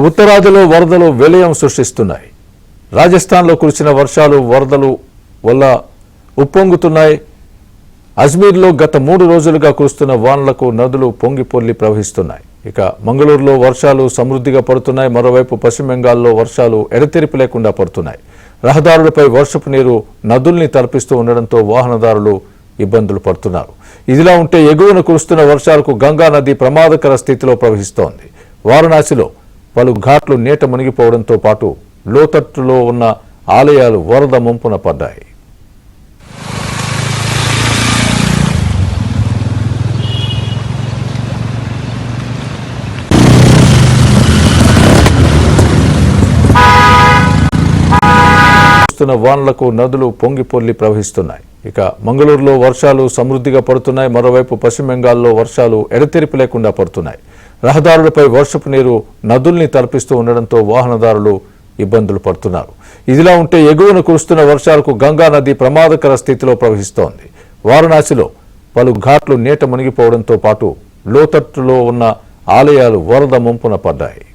ఉత్తరాదిలో వరదలు విలయం సృష్టిస్తున్నాయి. రాజస్థాన్లో కురిసిన వర్షాలు వరదలు వల్ల ఉప్పొంగుతున్నాయి. అజ్మీర్లో గత 3 రోజులుగా కురుస్తున్న వానలకు నదులు పొంగిపొర్లి ప్రవహిస్తున్నాయి. ఇక మంగళూరులో వర్షాలు సమృద్ధిగా పడుతున్నాయి. మరోవైపు పశ్చిమ బెంగాల్లో వర్షాలు ఎడతెరిపి లేకుండా పడుతున్నాయి. రహదారులపై వర్షపు నీరు నదుల్ని తలపిస్తూ ఉండడంతో వాహనదారులు ఇబ్బందులు పడుతున్నారు. ఇదిలా ఉంటే ఎగువన కురుస్తున్న వర్షాలకు గంగా నది ప్రమాదకర స్థితిలో ప్రవహిస్తోంది. వారణాసిలో పలు ఘాట్లు నీట మునిగిపోవడంతో పాటు లోతట్టులో ఉన్న ఆలయాలు వరద ముంపున పడ్డాయి. వానలకు నదులు పొంగిపొర్లి ప్రవహిస్తున్నాయి. ఇక మంగళూరులో వర్షాలు సమృద్ధిగా పడుతున్నాయి. మరోవైపు పశ్చిమ బెంగాల్లో వర్షాలు ఎడతెరిపి లేకుండా పడుతున్నాయి. రహదారులపై వర్షపు నీరు నదుల్ని తలపిస్తూ ఉండడంతో వాహనదారులు ఇబ్బందులు పడుతున్నారు. ఇదిలా ఉంటే ఎగువన కురుస్తున్న వర్షాలకు గంగా నది ప్రమాదకర స్థితిలో ప్రవహిస్తోంది. వారణాసిలో పలు ఘాట్లు నీట మునిగిపోవడంతో పాటు లోతట్టులో ఉన్న ఆలయాలు వరద ముంపున పడ్డాయి.